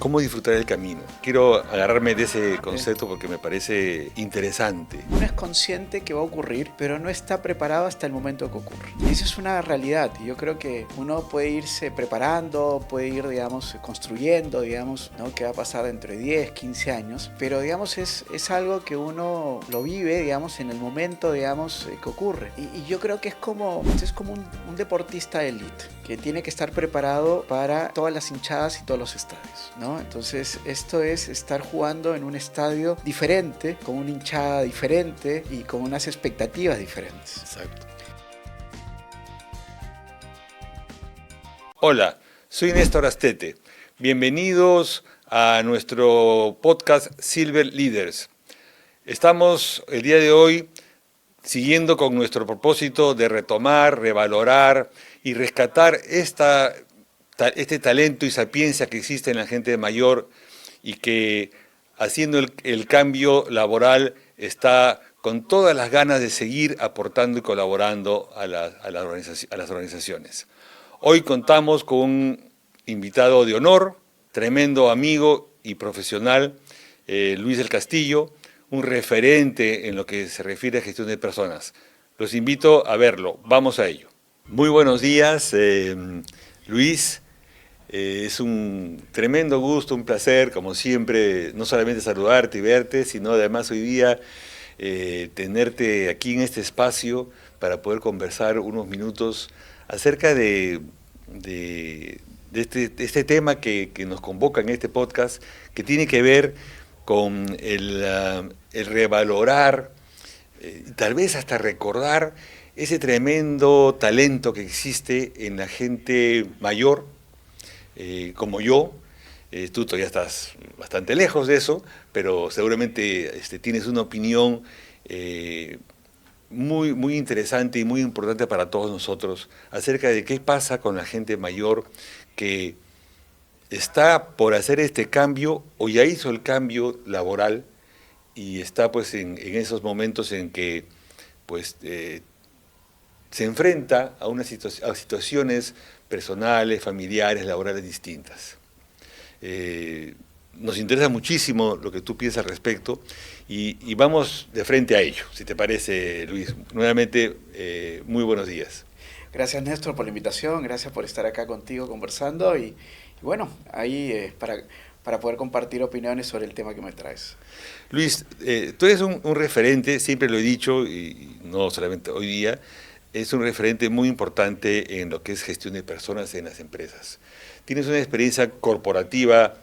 ¿Cómo disfrutar el camino? Quiero agarrarme de ese concepto porque me parece interesante. Uno es consciente que va a ocurrir, pero no está preparado hasta el momento que ocurre. Y eso es una realidad. Yo creo que uno puede irse preparando, puede ir, construyendo, ¿no? qué va a pasar dentro de 10, 15 años, pero, es algo que uno lo vive, en el momento, que ocurre. Y yo creo que es como un deportista de élite, que tiene que estar preparado para todas las hinchadas y todos los estadios, ¿no? Entonces, esto es estar jugando en un estadio diferente, con una hinchada diferente y con unas expectativas diferentes. Exacto. Hola, soy Néstor Astete. Bienvenidos a nuestro podcast Silver Leaders. Estamos el día de hoy siguiendo con nuestro propósito de retomar, revalorar y rescatar este talento y sapiencia que existe en la gente mayor y que haciendo el cambio laboral está con todas las ganas de seguir aportando y colaborando a las organizaciones. Hoy contamos con un invitado de honor, tremendo amigo y profesional, Luis del Castillo, un referente en lo que se refiere a gestión de personas. Los invito a verlo, vamos a ello. Muy buenos días, Luis. Es un tremendo gusto, un placer, como siempre, no solamente saludarte y verte, sino además hoy día tenerte aquí en este espacio para poder conversar unos minutos acerca de este tema que nos convoca en este podcast, que tiene que ver con el revalorar, tal vez hasta recordar ese tremendo talento que existe en la gente mayor, como yo. Tú todavía estás bastante lejos de eso, pero seguramente tienes una opinión muy, muy interesante y muy importante para todos nosotros acerca de qué pasa con la gente mayor que está por hacer este cambio o ya hizo el cambio laboral y está pues en esos momentos en que pues se enfrenta a situaciones personales, familiares, laborales distintas. Nos interesa muchísimo lo que tú piensas al respecto y vamos de frente a ello, si te parece, Luis. Nuevamente, muy buenos días. Gracias, Néstor, por la invitación, gracias por estar acá contigo conversando y bueno, ahí para poder compartir opiniones sobre el tema que me traes. Luis, tú eres un referente, siempre lo he dicho, y no solamente hoy día, es un referente muy importante en lo que es gestión de personas en las empresas. Tienes una experiencia corporativa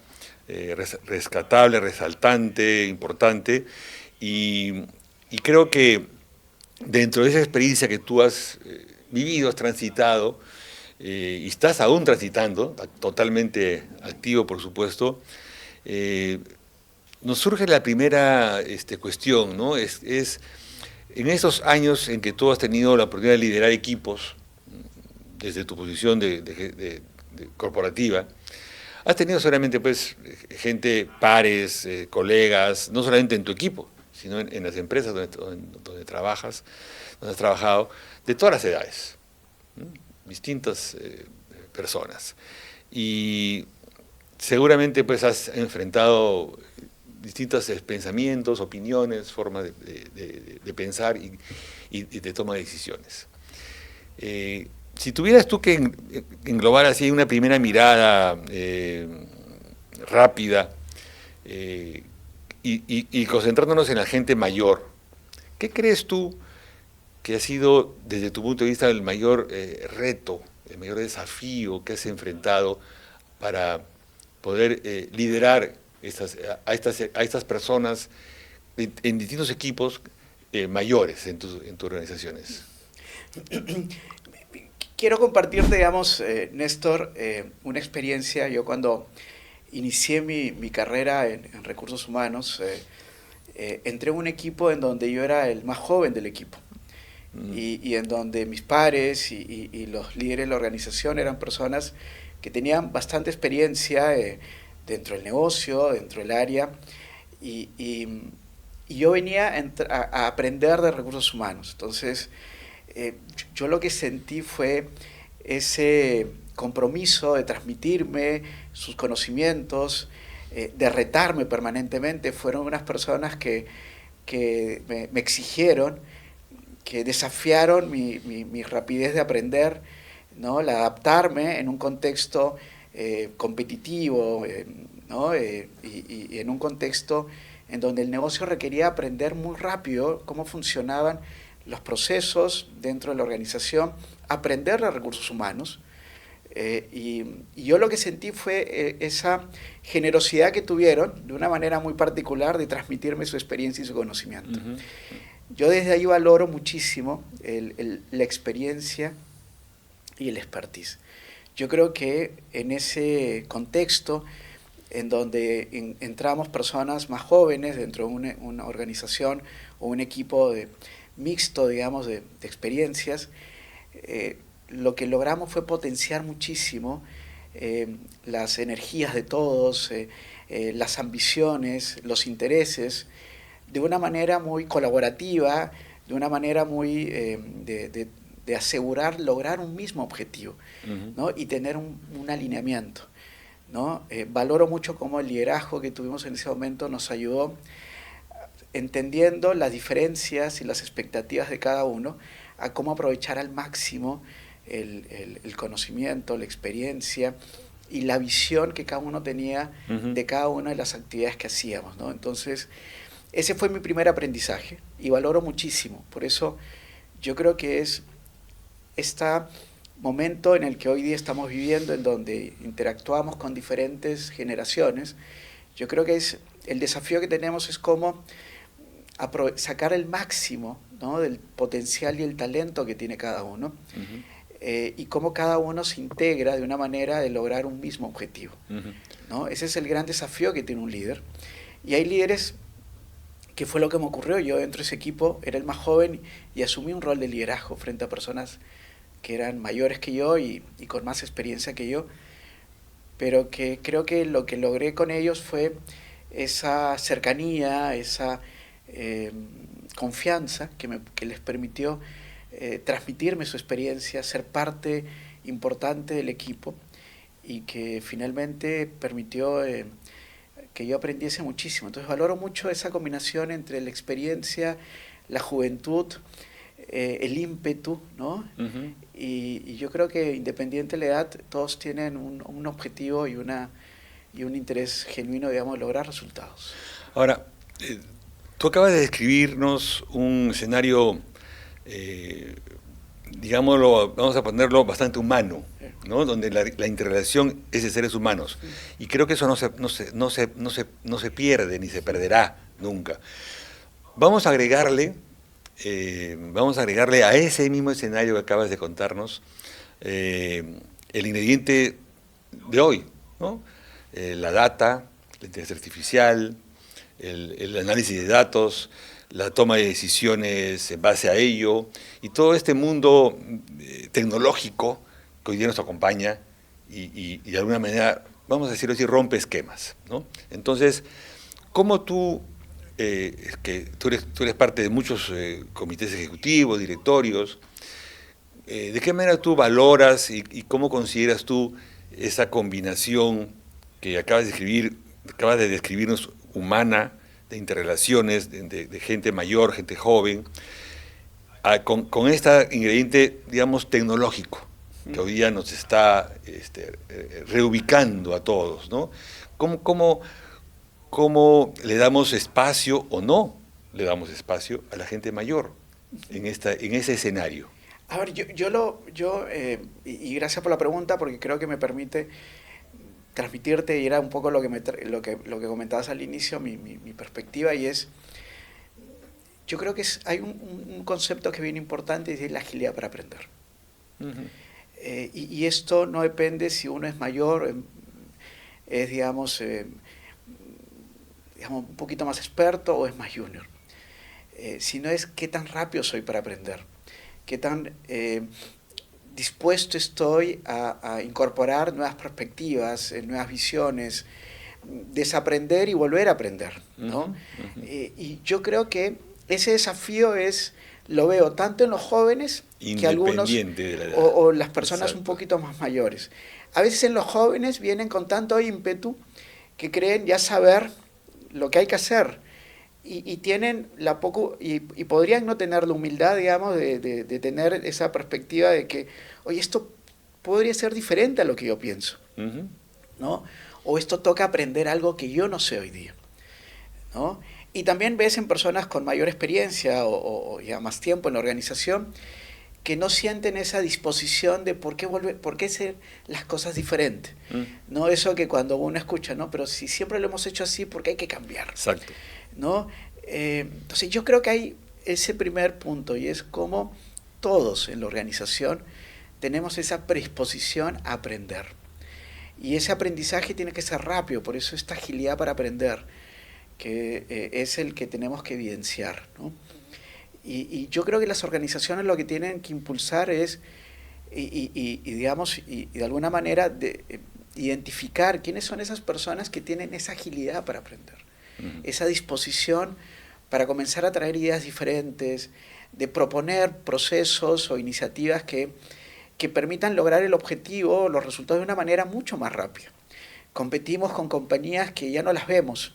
rescatable, resaltante, importante, y creo que dentro de esa experiencia que tú has vivido, has transitado, y estás aún transitando, totalmente activo por supuesto, nos surge la primera cuestión, ¿no? Es en esos años en que tú has tenido la oportunidad de liderar equipos, desde tu posición de corporativa, has tenido solamente pues gente, pares, colegas, no solamente en tu equipo, sino en las empresas donde trabajas, donde has trabajado, de todas las edades, ¿no? Distintas personas. Y seguramente pues has enfrentado distintos pensamientos, opiniones, formas de pensar y de toma de decisiones. Si tuvieras tú que englobar así una primera mirada rápida y concentrándonos en la gente mayor, ¿qué crees tú que ha sido, desde tu punto de vista, el mayor reto, el mayor desafío que has enfrentado para poder liderar a estas personas en distintos equipos mayores en tus organizaciones? Quiero compartirte, Néstor, una experiencia. Yo cuando inicié mi carrera en recursos humanos, entré en un equipo en donde yo era el más joven del equipo. Y en donde mis pares y los líderes de la organización eran personas que tenían bastante experiencia dentro del negocio, dentro del área, y yo venía a aprender de recursos humanos. Entonces, yo lo que sentí fue ese compromiso de transmitirme sus conocimientos, de retarme permanentemente, fueron unas personas que me exigieron, que desafiaron mi rapidez de aprender, ¿no? El adaptarme en un contexto competitivo, ¿no? Y en un contexto en donde el negocio requería aprender muy rápido cómo funcionaban los procesos dentro de la organización, aprender de recursos humanos. Y yo lo que sentí fue esa generosidad que tuvieron, de una manera muy particular, de transmitirme su experiencia y su conocimiento. Uh-huh. Yo desde ahí valoro muchísimo la experiencia y el expertise. Yo creo que en ese contexto, en donde entramos personas más jóvenes dentro de una organización o un equipo mixto, digamos, de experiencias, lo que logramos fue potenciar muchísimo las energías de todos, las ambiciones, los intereses, de una manera muy colaborativa, de una manera muy de asegurar lograr un mismo objetivo, uh-huh, ¿no? Y tener un alineamiento, ¿no? Valoro mucho cómo el liderazgo que tuvimos en ese momento nos ayudó, entendiendo las diferencias y las expectativas de cada uno, a cómo aprovechar al máximo el conocimiento, la experiencia y la visión que cada uno tenía, uh-huh, de cada una de las actividades que hacíamos, ¿no? Entonces, ese fue mi primer aprendizaje y valoro muchísimo. Por eso yo creo que es este momento en el que hoy día estamos viviendo, en donde interactuamos con diferentes generaciones. Yo creo que el desafío que tenemos es cómo sacar el máximo, ¿no? Del potencial y el talento que tiene cada uno, uh-huh, y cómo cada uno se integra de una manera de lograr un mismo objetivo, uh-huh, ¿no? Ese es el gran desafío que tiene un líder. Y hay líderes, que fue lo que me ocurrió. Yo dentro de ese equipo era el más joven y asumí un rol de liderazgo frente a personas que eran mayores que yo y con más experiencia que yo, pero que creo que lo que logré con ellos fue esa cercanía, esa confianza que les permitió transmitirme su experiencia, ser parte importante del equipo y que finalmente permitió que yo aprendiese muchísimo. Entonces valoro mucho esa combinación entre la experiencia, la juventud, el ímpetu, ¿no? Uh-huh. Y yo creo que independiente de la edad, todos tienen un objetivo y un interés genuino, digamos, de lograr resultados. Ahora, tú acabas de describirnos un escenario, digámoslo, vamos a ponerlo bastante humano, ¿no? Donde la interrelación es de seres humanos. Y creo que eso no se pierde ni se perderá nunca. Vamos a agregarle a ese mismo escenario que acabas de contarnos el ingrediente de hoy, ¿no? La data, la inteligencia artificial, el análisis de datos, la toma de decisiones en base a ello, y todo este mundo tecnológico que hoy día nos acompaña y de alguna manera, vamos a decirlo así, rompe esquemas, ¿no? Entonces, ¿cómo tú, que tú eres parte de muchos comités ejecutivos, directorios, de qué manera tú valoras y cómo consideras tú esa combinación que acabas de describirnos, humana, de interrelaciones, de gente mayor, gente joven, con este ingrediente, digamos, tecnológico, que hoy día nos está reubicando a todos, ¿no? ¿Cómo le damos espacio o no le damos espacio a la gente mayor en ese escenario? A ver, y gracias por la pregunta, porque creo que me permite transmitirte, y era un poco lo que comentabas al inicio, mi perspectiva, y es, yo creo que hay un concepto que es bien importante, y es la agilidad para aprender. Uh-huh. Y esto no depende si uno es mayor, es, digamos, un poquito más experto o es más junior, sino es qué tan rápido soy para aprender, qué tan dispuesto estoy a incorporar nuevas perspectivas, nuevas visiones, desaprender y volver a aprender, ¿no? Uh-huh. Y yo creo que ese desafío lo veo tanto en los jóvenes que algunos, o las personas, exacto, un poquito más mayores. A veces en los jóvenes vienen con tanto ímpetu que creen ya saber lo que hay que hacer y tienen y podrían no tener la humildad, digamos, de tener esa perspectiva de que, oye, esto podría ser diferente a lo que yo pienso, ¿no? O esto toca aprender algo que yo no sé hoy día, ¿no? Y también ves en personas con mayor experiencia o ya más tiempo en la organización que no sienten esa disposición de por qué hacer las cosas diferentes. No eso que cuando uno escucha, ¿no? Pero si siempre lo hemos hecho así, ¿por qué hay que cambiar? Exacto. ¿No? Entonces yo creo que hay ese primer punto y es como todos en la organización tenemos esa predisposición a aprender. Y ese aprendizaje tiene que ser rápido, por eso esta agilidad para aprender, que es el que tenemos que evidenciar, ¿no? Y yo creo que las organizaciones lo que tienen que impulsar es, digamos, y de alguna manera identificar quiénes son esas personas que tienen esa agilidad para aprender, esa disposición para comenzar a traer ideas diferentes, de proponer procesos o iniciativas que permitan lograr el objetivo, los resultados de una manera mucho más rápida. Competimos con compañías que ya no las vemos,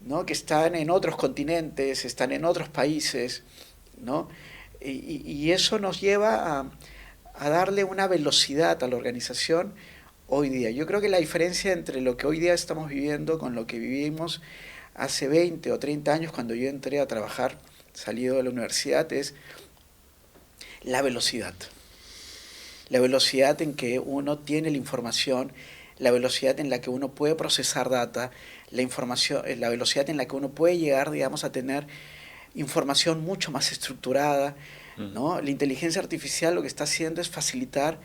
¿no? Que están en otros continentes, están en otros países, ¿no? Y eso nos lleva a darle una velocidad a la organización hoy día. Yo creo que la diferencia entre lo que hoy día estamos viviendo con lo que vivimos hace 20 o 30 años cuando yo entré a trabajar, salido de la universidad, es la velocidad. La velocidad en que uno tiene la información, la velocidad en la que uno puede procesar data, la velocidad en la que uno puede llegar, digamos, a tener información mucho más estructurada, ¿no? La inteligencia artificial lo que está haciendo es facilitar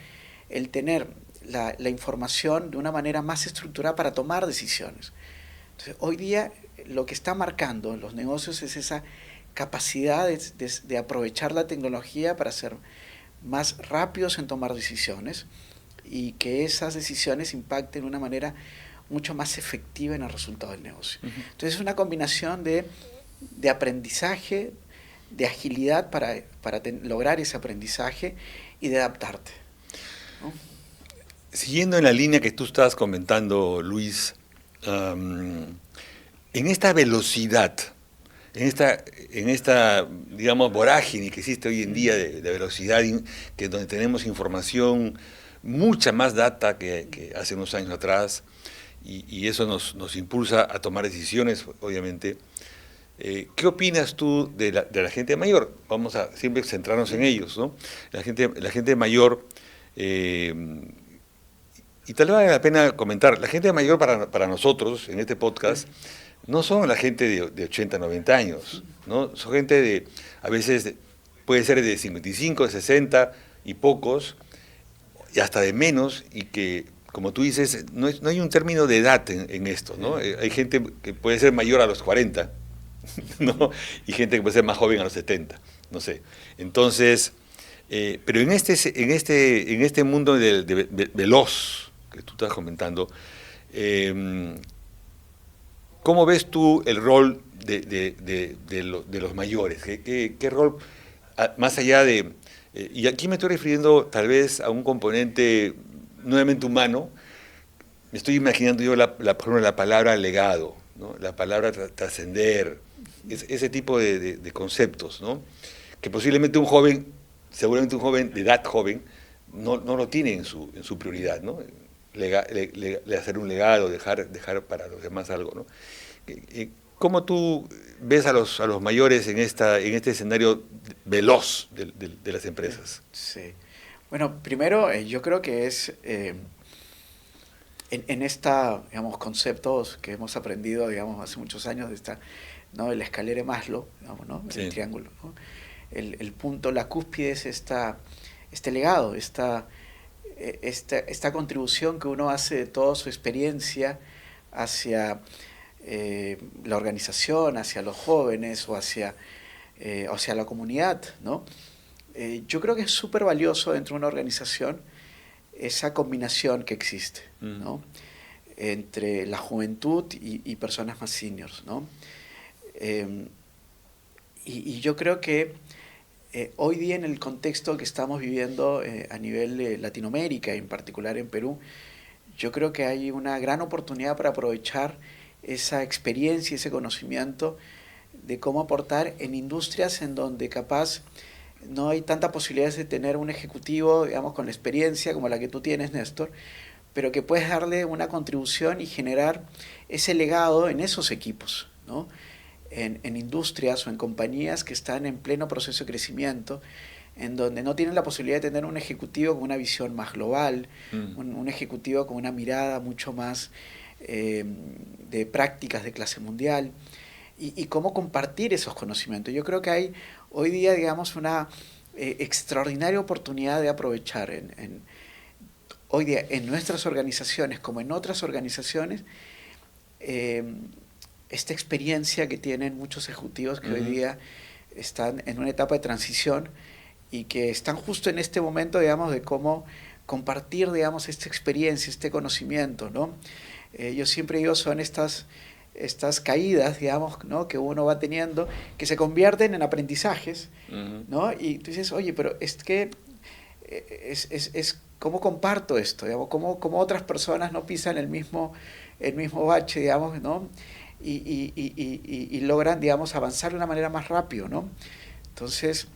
el tener la información de una manera más estructurada para tomar decisiones. Entonces, hoy día lo que está marcando en los negocios es esa capacidad de aprovechar la tecnología para ser más rápidos en tomar decisiones y que esas decisiones impacten de una manera mucho más efectiva en el resultado del negocio. Entonces es una combinación de aprendizaje, de agilidad para lograr ese aprendizaje y de adaptarte, ¿no? Siguiendo en la línea que tú estabas comentando, Luis, en esta velocidad, en esta, digamos, vorágine que existe hoy en día de velocidad, que donde tenemos información, mucha más data que hace unos años atrás, y eso nos impulsa a tomar decisiones, obviamente. ¿Qué opinas tú de la gente mayor? Vamos a siempre centrarnos en ellos, ¿no? La gente mayor, y tal vez vale la pena comentar, la gente mayor para nosotros en este podcast no son la gente de 80, 90 años, ¿no? Son gente a veces puede ser de 55, de 60 y pocos, y hasta de menos, y que, como tú dices, no hay un término de edad en esto, ¿no? Hay gente que puede ser mayor a los 40, ¿no? Y gente que puede ser más joven a los 70, no sé. Entonces, pero en este mundo veloz que tú estás comentando, ¿cómo ves tú el rol de los mayores? ¿Qué rol, más allá de... y aquí me estoy refiriendo tal vez a un componente nuevamente humano, me estoy imaginando yo por ejemplo, la palabra legado, ¿no? La palabra trascender, ese tipo de conceptos, ¿no? Que posiblemente seguramente un joven de edad joven, no lo tiene en su prioridad, ¿no? Hacer un legado, dejar para los demás algo, ¿no? ¿Cómo tú ves a los mayores en este escenario veloz de las empresas? Sí. Bueno, primero yo creo que es en esta, digamos, conceptos que hemos aprendido, digamos, hace muchos años de ¿no? El escalera de Maslow, digamos, ¿no? Sí. El triángulo, ¿no? El punto, la cúspide es este legado, esta contribución que uno hace de toda su experiencia hacia la organización, hacia los jóvenes o hacia la comunidad, ¿no? Yo creo que es súper valioso dentro de una organización esa combinación que existe, ¿no? Entre la juventud y personas más seniors, ¿no? Y yo creo que hoy día en el contexto que estamos viviendo a nivel de Latinoamérica, en particular en Perú, yo creo que hay una gran oportunidad para aprovechar esa experiencia, ese conocimiento de cómo aportar en industrias en donde capaz no hay tanta posibilidad de tener un ejecutivo, digamos, con la experiencia como la que tú tienes, Néstor, pero que puedes darle una contribución y generar ese legado en esos equipos, ¿no? En industrias o en compañías que están en pleno proceso de crecimiento, en donde no tienen la posibilidad de tener un ejecutivo con una visión más global, un ejecutivo con una mirada mucho más de prácticas de clase mundial, y cómo compartir esos conocimientos. Yo creo que hay hoy día, digamos, una extraordinaria oportunidad de aprovechar hoy día en nuestras organizaciones como en otras organizaciones esta experiencia que tienen muchos ejecutivos que hoy día están en una etapa de transición y que están justo en este momento, digamos, de cómo compartir, digamos, esta experiencia, este conocimiento, ¿no? Yo siempre digo, son estas caídas, digamos, ¿no? Que uno va teniendo, que se convierten en aprendizajes, ¿no? Y tú dices, oye, pero es que es cómo comparto esto, digamos, cómo otras personas no pisan el mismo bache, digamos, ¿no? Y logran, digamos, avanzar de una manera más rápido, ¿no? Entonces,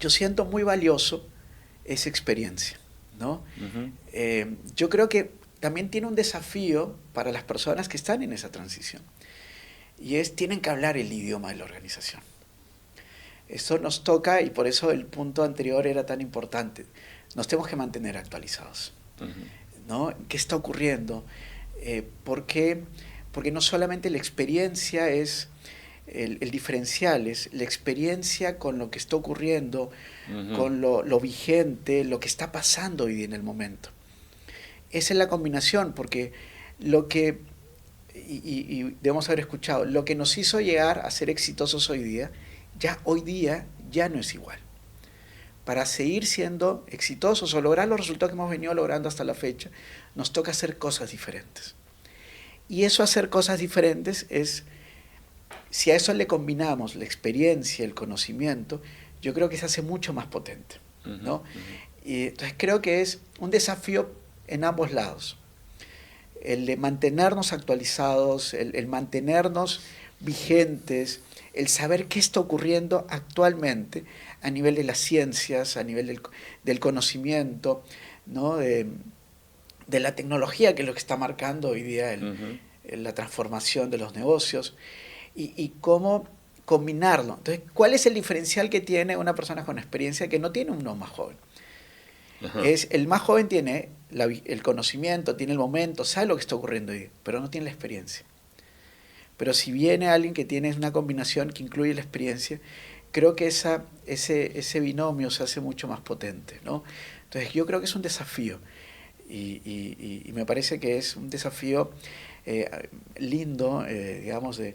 yo siento muy valioso esa experiencia, ¿no? Yo creo que también tiene un desafío para las personas que están en esa transición, y tienen que hablar el idioma de la organización. Eso nos toca, y por eso el punto anterior era tan importante. Nos tenemos que mantener actualizados, ¿no? ¿Qué está ocurriendo? Porque no solamente la experiencia es el diferencial, es la experiencia con lo que está ocurriendo, con lo vigente, lo que está pasando hoy día en el momento. Esa es la combinación, porque y debemos haber escuchado, lo que nos hizo llegar a ser exitosos hoy día ya no es igual. Para seguir siendo exitosos o lograr los resultados que hemos venido logrando hasta la fecha, nos toca hacer cosas diferentes. Y eso, hacer cosas diferentes, si a eso le combinamos la experiencia, el conocimiento, yo creo que se hace mucho más potente, ¿no? Y entonces creo que es un desafío en ambos lados. El de mantenernos actualizados, el mantenernos vigentes, el saber qué está ocurriendo actualmente a nivel de las ciencias, a nivel del conocimiento, ¿no? De la tecnología, que es lo que está marcando hoy día la transformación de los negocios, y cómo combinarlo. Entonces, ¿cuál es el diferencial que tiene una persona con experiencia que no tiene uno más joven? El más joven tiene el conocimiento, tiene el momento, sabe lo que está ocurriendo hoy, pero no tiene la experiencia. Pero si viene alguien que tiene una combinación que incluye la experiencia, creo que ese binomio se hace mucho más potente, ¿no? Entonces yo creo que es un desafío, y me parece que es un desafío lindo, digamos, de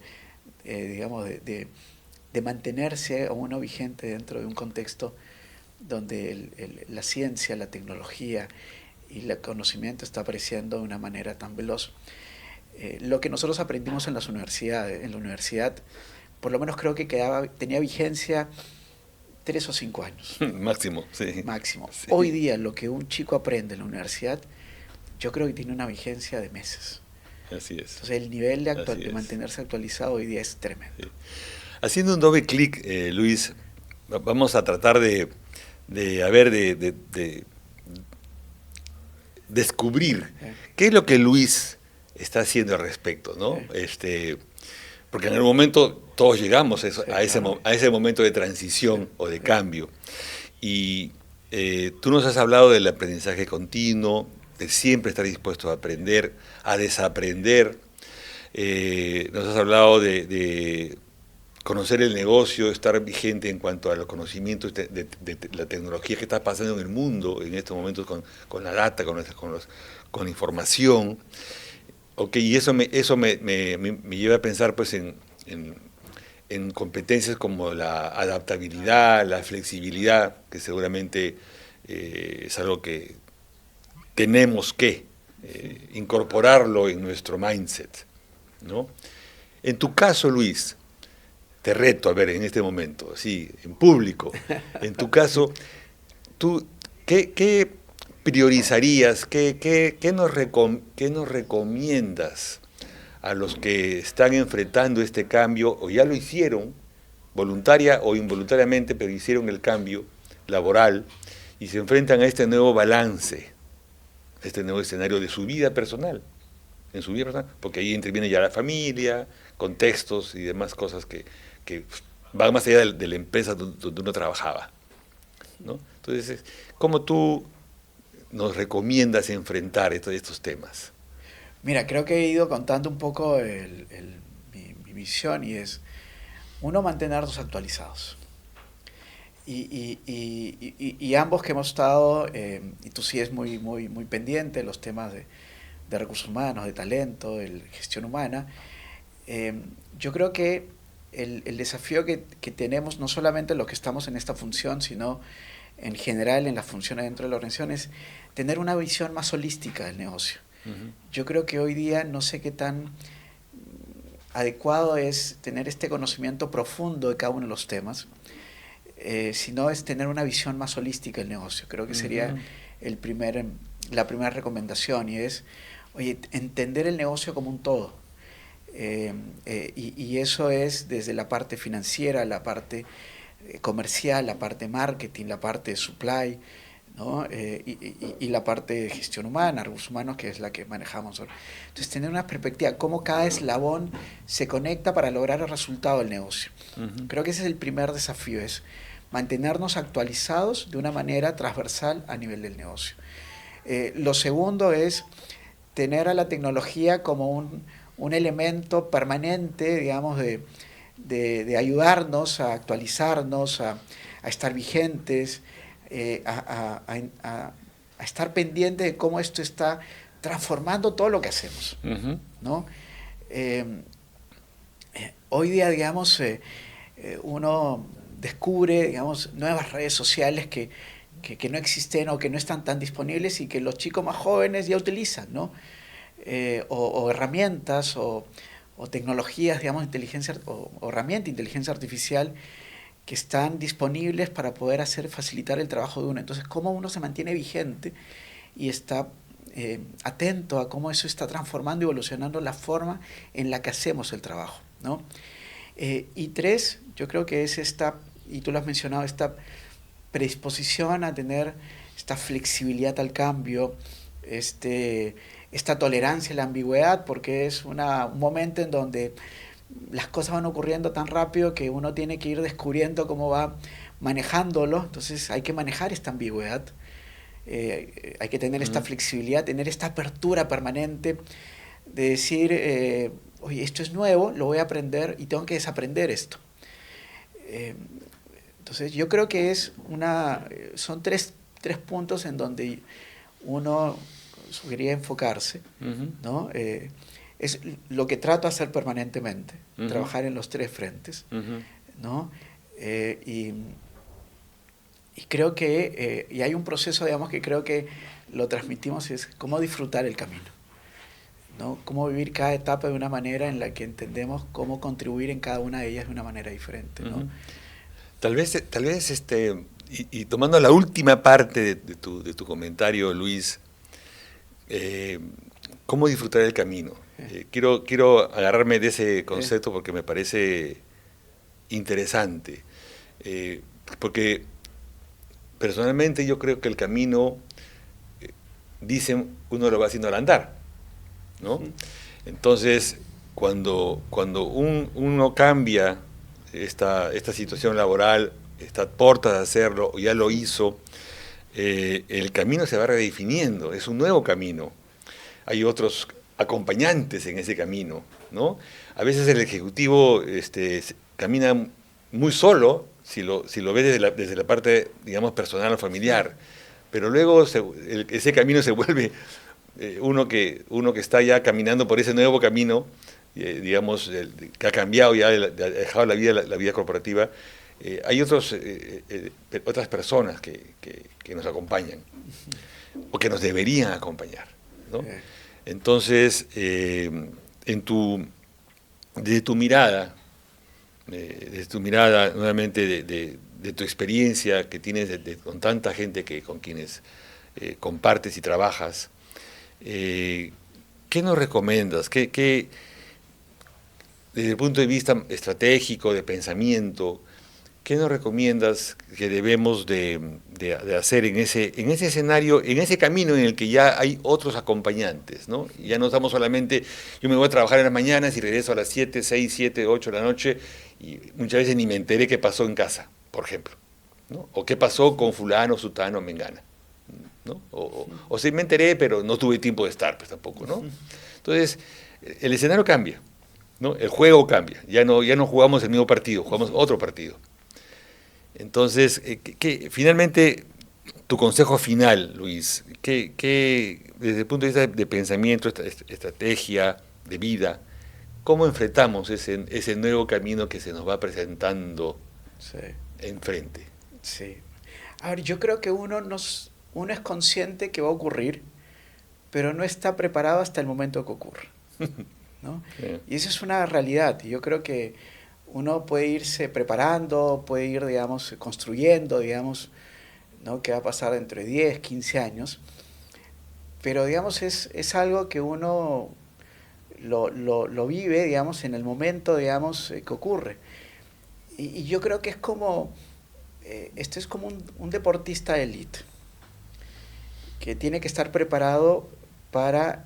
mantenerse a uno vigente dentro de un contexto donde la ciencia, la tecnología y el conocimiento está apareciendo de una manera tan veloz. Lo que nosotros aprendimos en la universidad, por lo menos creo que tenía vigencia 3 o 5 años. Máximo, sí. Máximo. Sí. Hoy día lo que un chico aprende en la universidad, yo creo que tiene una vigencia de meses. Así es. Entonces el nivel de mantenerse actualizado hoy día es tremendo. Sí. Haciendo un doble clic, Luis, vamos a tratar de descubrir qué es lo que Luis está haciendo al respecto, ¿no? Porque en el momento todos llegamos a ese momento de transición o de cambio. Y tú nos has hablado del aprendizaje continuo, de siempre estar dispuesto a aprender, a desaprender. Nos has hablado de conocer el negocio, estar vigente en cuanto a los conocimientos de la tecnología que está pasando en el mundo en estos momentos con la data, con información. Okay, y eso me lleva a pensar pues en competencias como la adaptabilidad, la flexibilidad, que seguramente es algo que tenemos que incorporarlo en nuestro mindset, ¿no? En tu caso, Luis, te reto a ver en este momento, así, en público, en tu caso, ¿qué priorizarías? ¿Qué nos recomiendas a los que están enfrentando este cambio o ya lo hicieron, voluntaria o involuntariamente, pero hicieron el cambio laboral y se enfrentan a este nuevo balance, a este nuevo escenario de su vida personal, en su vida personal, porque ahí interviene ya la familia, contextos y demás cosas que van más allá de la empresa donde uno trabajaba, ¿no? Entonces, ¿cómo tú nos recomiendas enfrentar estos temas? Mira, creo que he ido contando un poco mi visión y es, uno, mantenernos actualizados. Y ambos que hemos estado, y tú sí es muy pendiente de los temas de recursos humanos, de talento, de gestión humana, yo creo que el desafío que tenemos, no solamente los que estamos en esta función, sino en general en las funciones dentro de la organización, es tener una visión más holística del negocio. Uh-huh. Yo creo que hoy día no sé qué tan adecuado es tener este conocimiento profundo de cada uno de los temas, sino es tener una visión más holística del negocio. Creo que sería la primera recomendación, y es, oye, entender el negocio como un todo. Y eso es desde la parte financiera, la parte comercial, la parte marketing, la parte de supply, ¿no? Y la parte de gestión humana, recursos humanos, que es la que manejamos. Entonces, tener una perspectiva, cómo cada eslabón se conecta para lograr el resultado del negocio. Uh-huh. Creo que ese es el primer desafío, es mantenernos actualizados de una manera transversal a nivel del negocio. Lo segundo es tener a la tecnología como un elemento permanente, digamos, de ayudarnos a actualizarnos, a estar vigentes, a estar pendientes de cómo esto está transformando todo lo que hacemos, uh-huh, ¿no? Hoy día, digamos, uno descubre, digamos, nuevas redes sociales que no existen o que no están tan disponibles y que los chicos más jóvenes ya utilizan, ¿no? O herramientas o tecnologías, digamos, o herramientas de inteligencia artificial que están disponibles para poder facilitar el trabajo de uno. Entonces, cómo uno se mantiene vigente y está atento a cómo eso está transformando y evolucionando la forma en la que hacemos el trabajo, ¿no? Y tres, yo creo que es esta, y tú lo has mencionado, esta predisposición a tener esta flexibilidad al cambio, esta tolerancia a la ambigüedad, porque es un momento en donde las cosas van ocurriendo tan rápido que uno tiene que ir descubriendo cómo va manejándolo. Entonces hay que manejar esta ambigüedad, hay que tener esta flexibilidad, tener esta apertura permanente de decir, oye, esto es nuevo, lo voy a aprender y tengo que desaprender esto. Entonces yo creo que son tres puntos en donde uno sugeriría enfocarse, uh-huh, ¿no? Es lo que trato de hacer permanentemente, uh-huh, trabajar en los tres frentes, uh-huh, ¿no? Y creo que, y hay un proceso, digamos, que creo que lo transmitimos, es cómo disfrutar el camino, ¿no? Cómo vivir cada etapa de una manera en la que entendemos cómo contribuir en cada una de ellas de una manera diferente, ¿no? Uh-huh. Tal vez y tomando la última parte de tu comentario, Luis, ¿cómo disfrutar el camino? Quiero agarrarme de ese concepto porque me parece interesante, porque personalmente yo creo que el camino, dicen, uno lo va haciendo al andar, ¿no? Sí. Entonces, cuando uno cambia esta situación laboral, está a puertas de hacerlo, o ya lo hizo, el camino se va redefiniendo, es un nuevo camino. Hay otros acompañantes en ese camino, ¿no? A veces el ejecutivo camina muy solo, si lo ve desde la parte, digamos, personal o familiar, pero luego ese camino se vuelve uno que está ya caminando por ese nuevo camino, digamos, que ha cambiado ya, ha dejado la vida corporativa. Hay otras personas que nos acompañan, o que nos deberían acompañar, ¿no? Entonces, desde tu mirada, nuevamente, de tu experiencia que tienes con tanta gente con quienes compartes y trabajas. ¿Qué nos recomiendas? Desde el punto de vista estratégico, de pensamiento, qué nos recomiendas que debemos de hacer en ese escenario, en ese camino en el que ya hay otros acompañantes, ¿no? Ya no estamos solamente, yo me voy a trabajar en las mañanas y regreso a las 7, 6, 7, 8 de la noche y muchas veces ni me enteré qué pasó en casa, por ejemplo, ¿no? O qué pasó con fulano, sutano, mengana, ¿no? O sí me enteré, pero no tuve tiempo de estar, pues tampoco, ¿no? Entonces, el escenario cambia, ¿no? El juego cambia, ya no jugamos el mismo partido, jugamos otro partido. Entonces, finalmente, tu consejo final, Luis, desde el punto de vista de pensamiento, estrategia, de vida, ¿cómo enfrentamos ese nuevo camino que se nos va presentando Sí, enfrente? sí. A ver, yo creo que uno es consciente que va a ocurrir, pero no está preparado hasta el momento que ocurre, ¿no? Bien. Y eso es una realidad. Y yo creo que uno puede irse preparando, puede ir, digamos, construyendo, digamos, ¿no? Qué va a pasar dentro de 10, 15 años, pero, digamos, es algo que uno lo vive, digamos, en el momento, digamos, que ocurre. Y yo creo que es como, esto es como un deportista de élite, que tiene que estar preparado para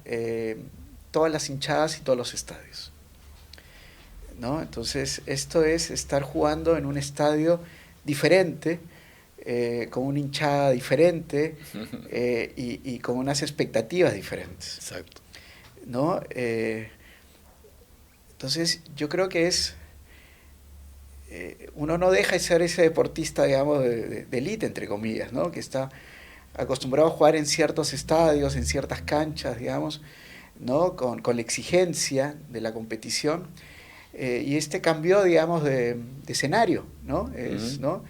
todas las hinchadas y todos los estadios, ¿no? Entonces, esto es estar jugando en un estadio diferente, con una hinchada diferente y con unas expectativas diferentes, Exacto. ¿no? Entonces, yo creo que uno no deja de ser ese deportista, digamos, de élite, entre comillas, ¿no? Que está acostumbrado a jugar en ciertos estadios, en ciertas canchas, digamos, ¿no? Con la exigencia de la competición. Y este cambio, digamos, de escenario, ¿no? ¿No?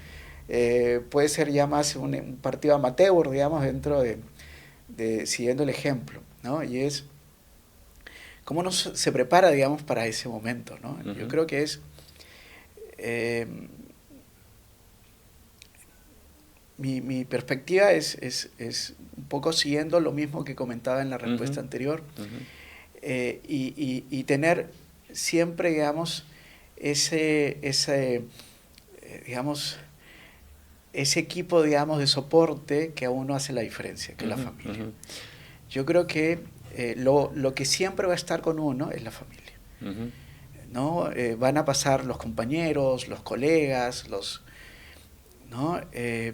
Puede ser ya más un partido amateur, digamos, dentro siguiendo el ejemplo, ¿no? Y es cómo uno se prepara, digamos, para ese momento, ¿no? Yo creo que eh, mi perspectiva es un poco siguiendo lo mismo que comentaba en la respuesta anterior, y tener siempre, digamos, digamos, ese equipo, digamos, de soporte que a uno hace la diferencia, que es la familia. Yo creo que lo que siempre va a estar con uno es la familia, ¿no? Van a pasar los compañeros, los colegas, ¿no?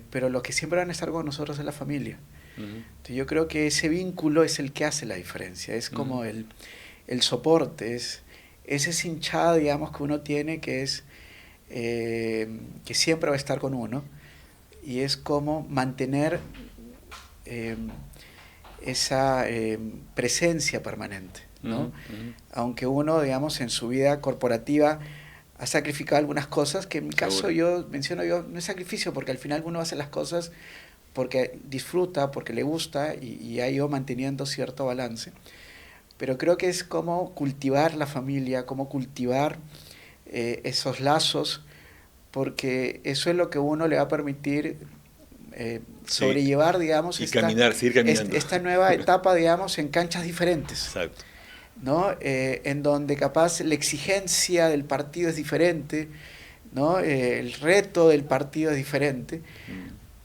Pero lo que siempre van a estar con nosotros es la familia. Entonces yo creo que ese vínculo es el que hace la diferencia, es como el soporte, es esa hinchada, digamos, que uno tiene que que siempre va a estar con uno, y es como mantener esa presencia permanente, ¿no? Aunque uno, digamos, en su vida corporativa ha sacrificado algunas cosas, que en mi caso yo menciono, no es sacrificio, porque al final uno hace las cosas porque disfruta, porque le gusta, y ha ido manteniendo cierto balance. Pero creo que es como cultivar la familia, como cultivar esos lazos, porque eso es lo que uno le va a permitir sobrellevar, digamos, y seguir caminando. Esta nueva etapa, digamos, en canchas diferentes. Exacto. ¿No? En donde capaz la exigencia del partido es diferente, ¿no? El reto del partido es diferente,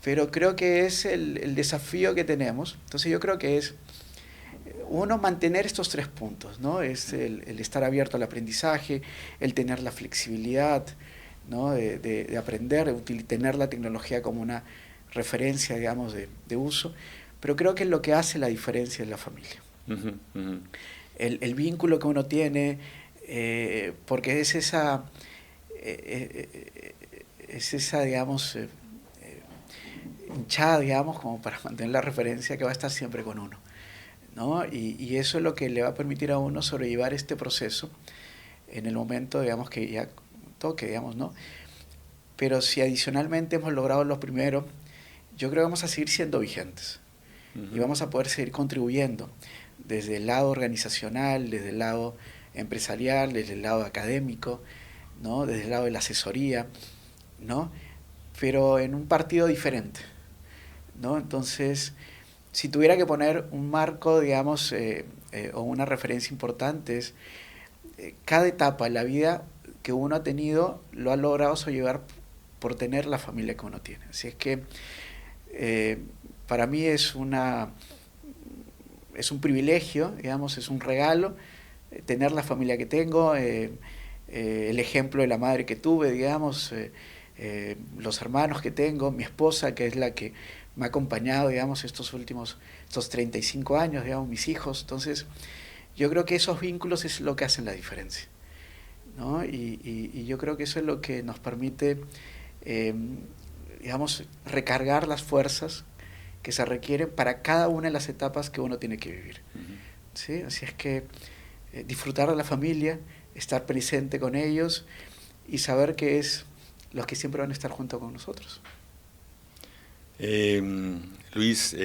pero creo que es el desafío que tenemos. Entonces yo creo que es uno mantener estos 3 puntos, ¿no? Es el estar abierto al aprendizaje, el tener la flexibilidad, ¿no? De aprender, tener la tecnología como una referencia, digamos, de uso, pero creo que lo que hace la diferencia es la familia. El vínculo que uno tiene, porque es esa, digamos, hinchada, digamos, como para mantener la referencia, que va a estar siempre con uno, ¿no? Y eso es lo que le va a permitir a uno sobrellevar este proceso en el momento, digamos, que ya toque, digamos, ¿no? Pero si adicionalmente hemos logrado lo primero, yo creo que vamos a seguir siendo vigentes y vamos a poder seguir contribuyendo desde el lado organizacional, desde el lado empresarial, desde el lado académico, ¿no? Desde el lado de la asesoría, ¿no? Pero en un partido diferente, ¿no? Entonces, si tuviera que poner un marco, digamos, o una referencia importante, es cada etapa en la vida que uno ha tenido lo ha logrado sobrellevar por tener la familia que uno tiene. Así es que para mí es un privilegio, digamos, es un regalo tener la familia que tengo, el ejemplo de la madre que tuve, digamos, los hermanos que tengo, mi esposa, que es la que me ha acompañado, digamos, estos 35 años, digamos, mis hijos. Entonces, yo creo que esos vínculos es lo que hacen la diferencia, ¿no? Y yo creo que eso es lo que nos permite, digamos, recargar las fuerzas que se requieren para cada una de las etapas que uno tiene que vivir. ¿Sí? Así es que disfrutar de la familia, estar presente con ellos y saber que es los que siempre van a estar junto con nosotros. Luis,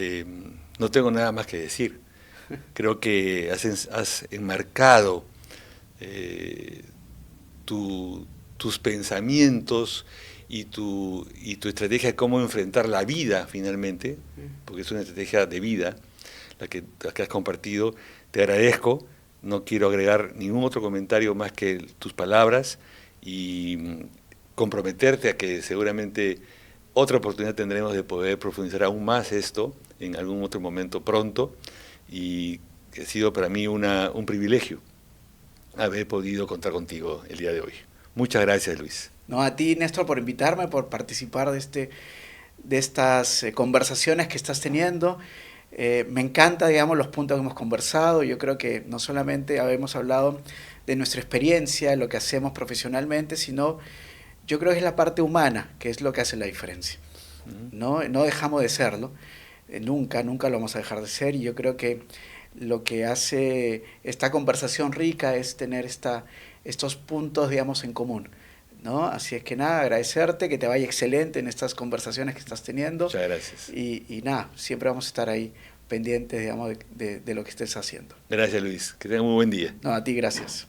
no tengo nada más que decir. Creo que has enmarcado tus pensamientos y tu estrategia de cómo enfrentar la vida finalmente, porque es una estrategia de vida la que has compartido. Te agradezco, no quiero agregar ningún otro comentario más que tus palabras y comprometerte a que seguramente otra oportunidad tendremos de poder profundizar aún más esto en algún otro momento pronto, y ha sido para mí un privilegio haber podido contar contigo el día de hoy. Muchas gracias, Luis. No, a ti, Néstor, por invitarme, por participar de estas conversaciones que estás teniendo. Me encanta, digamos, los puntos que hemos conversado. Yo creo que no solamente hemos hablado de nuestra experiencia, lo que hacemos profesionalmente, sino yo creo que es la parte humana, que es lo que hace la diferencia. No dejamos de serlo, nunca lo vamos a dejar de ser, y yo creo que lo que hace esta conversación rica es tener estos puntos, digamos, en común, ¿no? Así es que nada, agradecerte, que te vaya excelente en estas conversaciones que estás teniendo. Muchas gracias. Y nada, siempre vamos a estar ahí pendientes, digamos, de lo que estés haciendo. Gracias, Luis. Que tengas un muy buen día. No, a ti, gracias.